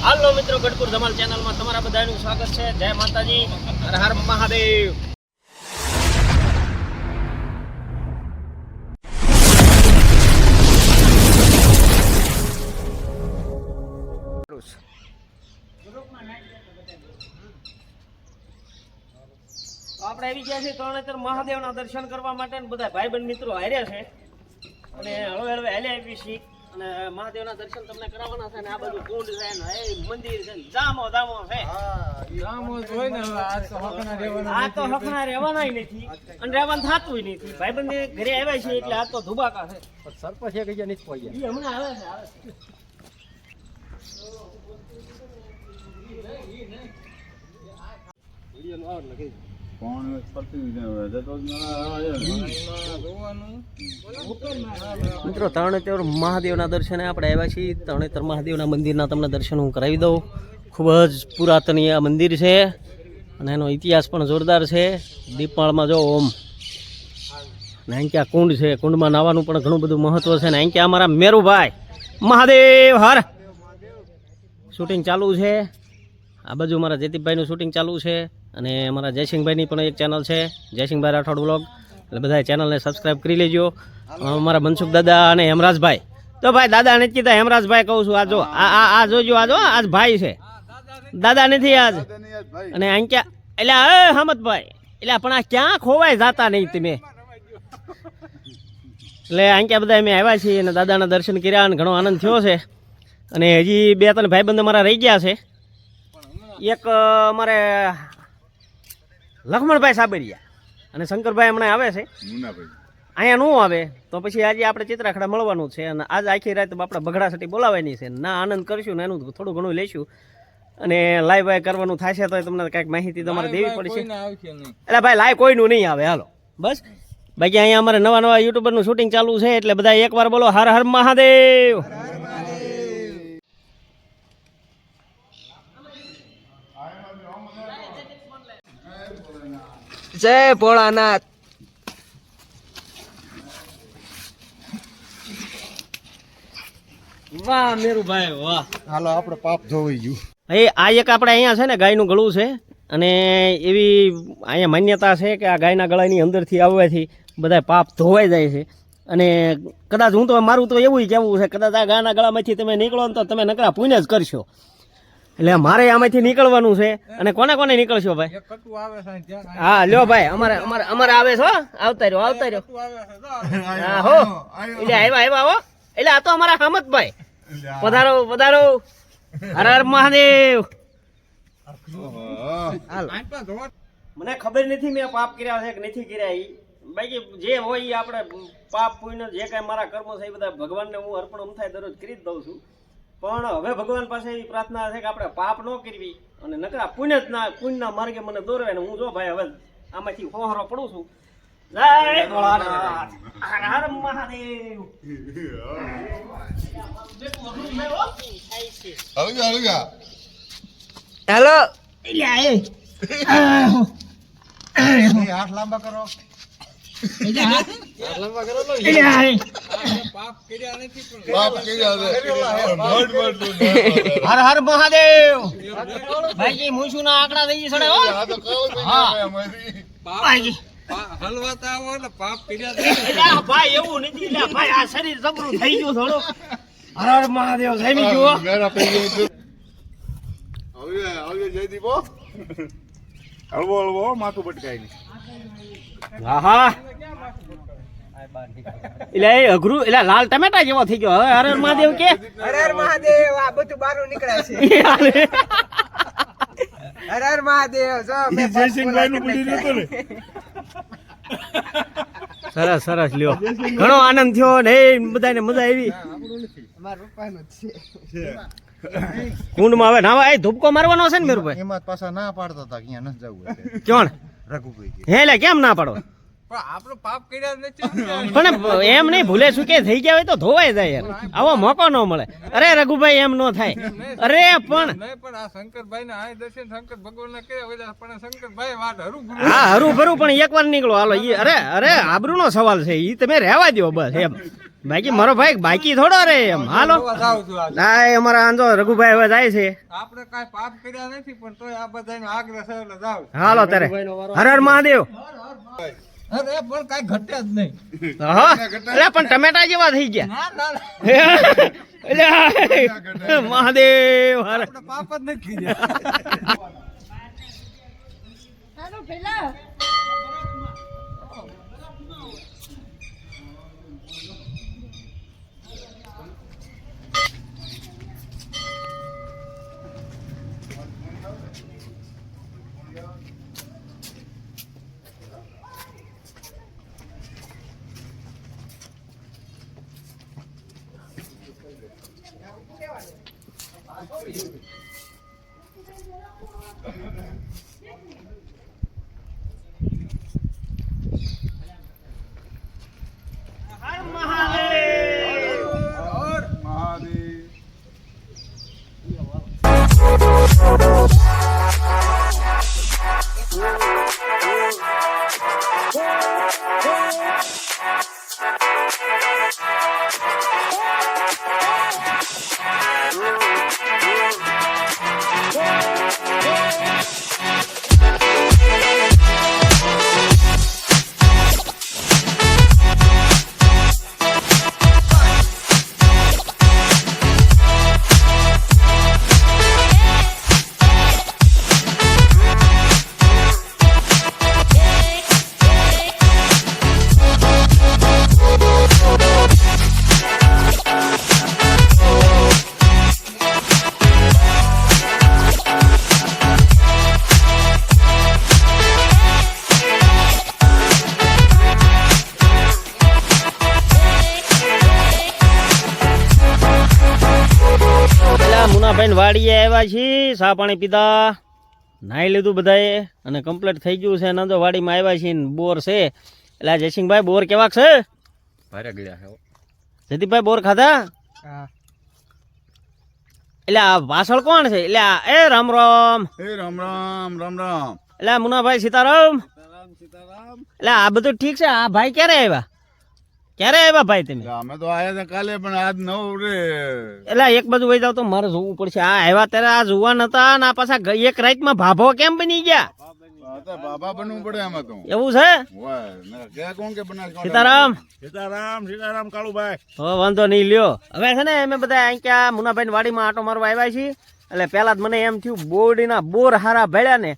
હાલો મિત્રો, ગઢપુર ધમાલ ચેનલમાં તમારા બધાનું સ્વાગત છે. જય માતાજી, હર હર મહાદેવ. આપણે આવી ગયા છે તરણેતર મહાદેવના દર્શન કરવા માટે બધા ભાઈબંધ મિત્રો હાર્યા છે અને હળવે હળવે હાલ્યા આવી છીએ અને મહાદેવના દર્શન તમને કરાવવાના છે. ને આ બધું કુંડ છે ને એ મંદિર છે, જામો દામો છે. આ તો હકના રહેવાના નથી અને રહેવાનું થતું નથી. ભાઈબંધ ઘરે આવ્યા છે એટલે આ તો ધુબાકા છે. સરપંચ એક ગયા નથી પહોંચ્યા, એ હમણાં આવે છે. મિત્રો, તરણેતર મહાદેવના દર્શને આપણે આવ્યા છીએ. તરણેતર મહાદેવના મંદિરના તમને દર્શન હું કરાવી દઉં. ખૂબ જ પુરાતન આ મંદિર છે અને એનો ઇતિહાસ પણ જોરદાર છે. દીપમાળમાં જો ઓમ ને અહીં ક્યાં કુંડ છે, કુંડમાં નાવાનું પણ ઘણું બધું મહત્વ છે. ને અહીં ક્યાં અમારા મેરુભાઈ મહાદેવ હર શૂટિંગ ચાલુ છે. આ બાજુ મારા જયદીપભાઈનું શૂટિંગ ચાલુ છે અને અમારા જયસિંહભાઈની પણ એક ચેનલ છે, જયસિંહભાઈ રાઠોડ વ્લોગ. એટલે બધા ચેનલને સબસ્ક્રાઈબ કરી લેજો. અમારા મનસુખ દાદા અને હેમરાજભાઈ, તો ભાઈ દાદા નથી કીધા, હેમરાજભાઈ કહું છું. આ જો આ જોજો, આ જો આજ ભાઈ છે, દાદા નથી આજ. અને અહીં ક્યાં એટલે હમદભાઈ એટલે પણ આ ક્યાં ખોવાય જાતા નહીં તમે. એટલે અહીં ક્યાં બધા અમે આવ્યા છીએ અને દાદાના દર્શન કર્યા અને ઘણો આનંદ થયો છે. અને હજી 2-3 ભાઈબંધ અમારા રહી ગયા છે. એક અમારે લક્ષ્મણભાઈ સાબરિયા અને શંકરભાઈ હમણાં આવે છે. અહીંયા નું આવે તો પછી આજે આપણે ચિત્રાખડા મળવાનું છે અને આજ આખી રાત આપણે બગડાસટી બોલાવવાની છે. ના આનંદ કરશું ને એનું થોડું ઘણું લઈશું અને લાઈવ વાય કરવાનું થશે તો તમને કાંઈક માહિતી તમારે દેવી પડશે. એટલે ભાઈ લાઈવ કોઈનું નહીં આવે, હાલો બસ. બાકી અહીંયા અમારે નવા યુટ્યુબરનું શૂટિંગ ચાલુ છે એટલે બધા એકવાર બોલો હર હર મહાદેવ. જય ભોળાનાથ. વાહ મેરુભાઈ વાહ. હાલો આપણે પાપ ધોવાઈ ગયું. એ આ એક આપણે અહીંયા છે ને ગાયનું ગળું છે અને એવી અહીંયા માન્યતા છે કે આ ગાયના ગળાની અંદરથી આવવાથી બધા પાપ ધોવાઈ જાય છે. અને કદાચ હું તો મારું તો એવું કહેવું છે, કદાચ આ ગાયના ગળામાંથી તમે નીકળો ને તો તમે નકરા પુણ્ય જ કરશો. એટલે મારે આમાંથી નીકળવાનું છે. અને કોને કોને નીકળશો ભાઈ? હા લ્યો ભાઈ, અમારે આવે છો, આવતા રહ્યો. હા હો એટલે આવ્યા હો. એટલે આ તો અમારા હામદભાઈ, પધારો પધારો. હર હર મહાદેવ. મને ખબર નથી મેં પાપ કર્યા છે કે નથી કર્યા. બાકી જે હોય એ આપણે પાપ પુણ્ય જે કાંઈ મારા કર્મો છે એ બધા ભગવાનને હું અર્પણ થાય દરરોજ કરી જ દઉં છું. પણ હવે ભગવાન પાસે એવી પ્રાર્થના છે કે આપણે પાપ ન કરવી અને નકરા પુણ્યના માર્ગે મને દોરવે. ને હું જો ભાઈ હવે આમાંથી હોહરો પડું છું. જય ભોળાનાથ, હર હર મહાદેવ. હેલો, હાથ લાંબા કરો. હર હર મહાદેવ. ભાઈ મૂછું ના આંકડા થઈ જશે. ભાઈ એવું નથી, ભાઈ આ શરીર જબરું થઈ ગયું થોડું. હર હર મહાદેવ જમી ગયું. હળવો હળવો માથું ભટકાય નહીં. હા હા એટલે એ અઘરું એટલે લાલ ટમેટા જેવો થઈ ગયો. હવે હર હર મહાદેવ કે હર હર મહાદેવ. આ બધું બારું નીકળે છે. હર હર મહાદેવ. જો મેં જયસિંહભાઈનું બુડી નતો ને. સરસ સરસ લ્યો, ઘણો આનંદ થયો ને બધાને મજા આવી. અમારા પપ્પાનું જ છે. કુંડમાં હવે નાવા એ ધૂપકો મારવાનો છે ને મેરુભાઈ? એમાં પાછા ના પાડતા હતા કે અહીંયા ન જવું. કોણ? રઘુભાઈ. હે એટલે કેમ ના પાડો? પણ આપણે પાપ કર્યા નથી. પણ એમ નહીં, ભૂલે ચૂકે થઈ ગયા હોય તો ધોવાઈ જાય યાર, આવો મોકો ન મળે. અરે રઘુભાઈ એમ ન થાય. અરે પણ નહીં પણ આ શંકરભાઈ ના આ દર્શન શંકર ભગવાન ના કર્યા હોય પણ શંકરભાઈ વાત હરું હા હરું ભરું પણ એકવાર નીકળો હાલો. ઈ અરે આબરૂ નો સવાલ છે, ઈ તમે રહેવા દો બસ એમ. બાકી મારો ભાઈ બાકી થોડો રે એમ. હાલો ના અમારા આંધો રઘુભાઈ હવે જાય છે. આપણે કાંઈ પાપ કર્યા નથી પણ તોય આ બધાનો આગ્રહ છે એટલે જાવ. હાલો તારે હર હર મહાદેવ. અરે પણ કાંઈ ઘટે જ નહીં. હા એટલે પણ ટમેટા જેવા થઈ ગયા. ના ના એટલે મહાદેવ હર. આપણે પાપ જ નથી કર્યા. હાલો પેલા મુનાભાઈ વાડીએ આવ્યા છીએ, ચા પાણી પીધા, નાહી લીધું બધાએ અને કમ્પ્લીટ થઈ ગયું છે. નંદો વાડીમાં આવ્યા છીએ, બોર છે. એટલે આ જયસિંહભાઈ બોર કેવાક છે? ભારે ગયા છે. જયદીપભાઈ બોર ખાધા? એટલે આ વાસળ કોણ છે? એટલે એ રામ રામ. એ રામ રામ રામ રામ. એટલે મુનાભાઈ સીતારામ. એટલે આ બધું ઠીક છે. આ ભાઈ ક્યારે આવ્યા? ક્યારે આવ્યા ભાઈ તમે? અમે તો આયા હતા કાલે પણ આજ નવ રે. એટલે એક બાજુ વહી જાવ તો મારે જોવું પડશે. આ આવ્યા ત્યારે આ જુવાન હતા ને આ પાછા એક રાતમાં ભાભો કેમ બની ગયા? બાબા બનવું પડે આમાં તો. એવું છે? ક્યાં કોણ કે બનાસ? સીતારામ. સીતારામ સીતારામ કાળુભાઈ. હો વાંધો નહીં લ્યો. હવે છે ને અમે બધા અહીં ક્યાં મુનાભાઈ વાડીમાં આટો મારવા આવ્યા છીએ. એટલે પેલા જ મને એમ થયું બોરડીના બોર હારા ભેળ્યા ને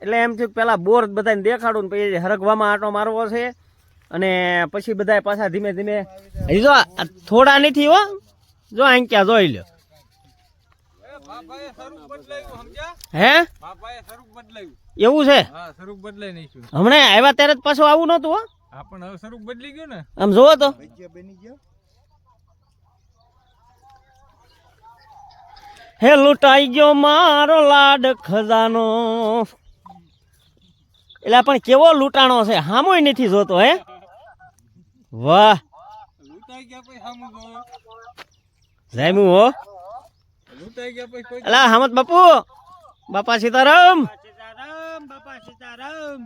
એટલે એમ થયું પેલા બોર બધાને દેખાડું ને પછી હરગવામાં આટો મારવો છે. અને પછી બધા પાછા ધીમે ધીમે હજી જો થોડા નથી હો, જો અહીં ક્યાં જોઈ લ્યો. બાપાએ સ્વરૂપ બદલાયું સમજ્યા? હે બાપાએ સ્વરૂપ બદલાયું. એવું છે? હા સ્વરૂપ બદલાઈ નાખ્યું. હમણાં આવ્યા ત્યારે જ પાછું આવું નતું હો. હા પણ હવે સ્વરૂપ બદલી ગયું ને. આમ જોવો તો હે લૂંટાઈ ગયો મારો લાડ ખજાનો. એટલે પણ કેવો લૂંટાણો છે, હામોય નથી જોતો. હે વાહ, લૂંટાઈ ગયા પછી સામું જોવો. જામ્યું હો. લૂંટાઈ ગયા પછી કોઈ એલા હામત બાપુ, બાપા સીતારામ. બાપા સીતારામ.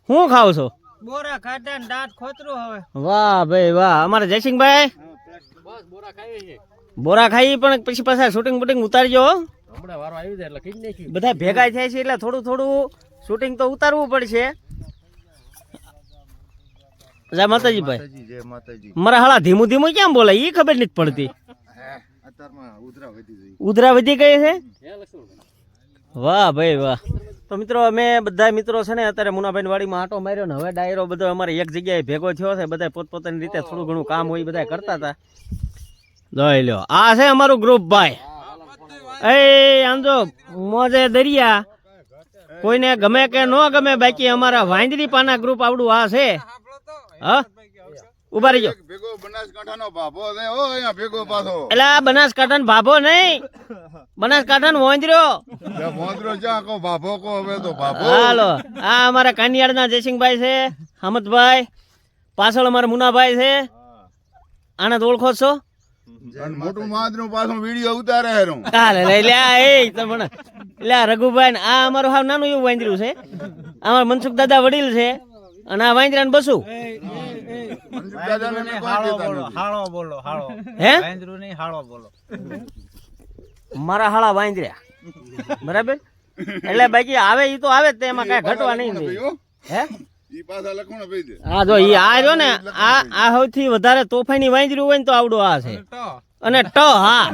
હું ખાવ છો? બોરા ખાધા ને દાંત ખોતરું હવે. વાહ ભાઈ વાહ. અમારે જયસિંહભાઈ બસ બોરા ખાઈએ છે. બોરા ખાઈ પણ પછી પાછા શૂટિંગ બુટિંગ ઉતારજો. હમણાં વારો આવી જાય એટલે કઈ નાખ્યું. બધા ભેગા થાય છે એટલે થોડું થોડું શૂટિંગ તો ઉતારવું પડશે. જય માતાજી ભાઈ. જય માતાજી. મારા હાલા ધીમું ધીમું કેમ બોલે ઈ ખબર નથી પડતી. અત્યારમાં ઉધરા વધી ગઈ. ઉધરા વધી ગઈ છે. વાહ ભાઈ વાહ. તો મિત્રો અમે બધા મિત્રો છે ને અત્યારે મુનાભાઈ વાડીમાં આટો માર્યો ને હવે ડાયરો બધો અમારે એક જગ્યાએ ભેગો થયો છે. બધા પોતપોતાની રીતે થોડું ઘણું કામ હોય બધા કરતા હતા. જોઈ લ્યો આ છે અમારું ગ્રુપ ભાઈ. એ આમ જો મોજે દરિયા, કોઈને ગમે કે ન ગમે, બાકી અમારા વાંદરી પાના ગ્રુપ આવડું આ છે. હા ઉભા રહીજો. ભેગો બનાસકાંઠાનો ભાભો છે હો અહીંયા ભેગો પાછો. એટલે આ બનાસકાંઠા ભાભો નહીં, બનાસકાંઠા વાંદર્યો. મોદરો જ્યાં કહો ભાભો કહો હવે તો ભાભો. હાલો આ અમારા કાનિયાળના જયસિંહભાઈ છે, હામદભાઈ પાછળ અમારા મુનાભાઈ છે આને તો ઓળખો છો અને મોટું માદનું પાછું વિડીયો ઉતારે હેરું કાલે લઈ લે એ તમને લે રઘુભાઈ ને આ અમારું હાવ નાનું એવું વાંદરું છે અમારા મનસુખ દાદા વડીલ છે અને આ વાંદરાને બસું મનસુખ દાદાને મેં કોઈ કહેતા નથી. હાળો બોલો હાળો હે વાંદરું નહીં હાળો બોલો મારા હાળા વાંદર્યા બરાબર એટલે બાકી આવે ઈ તો આવે જ તે એમાં કાંઈ ઘટવા નહીં ભાઈ, દે હો. હે ઈ પાછા લખણ ભાઈ દે આ જો ઈ આ જો ને આ સૌથી વધારે તોફાની વાંદરું હોય ને તો આવડું આ છે તો અને હા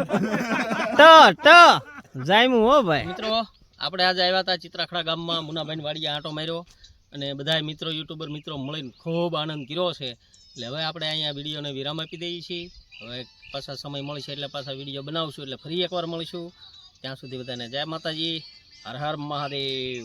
ટ જાયમું હો ભાઈ મિત્રો આપણે આજે આવ્યા હતા ચિત્રાખડા ગામમાં મુનાભાઈ વાડીએ આંટો માર્યો અને બધા મિત્રો યુટ્યુબર મિત્રો મળીને ખૂબ આનંદ કર્યો છે એટલે હવે આપણે અહીંયા વિડીયોને વિરામ આપી દઈએ છીએ હવે પાછા સમય મળશે એટલે પાછા વિડીયો બનાવશું એટલે ફરી એકવાર મળીશું ત્યાં સુધી બધાને જય માતાજી હર હર મહાદેવ.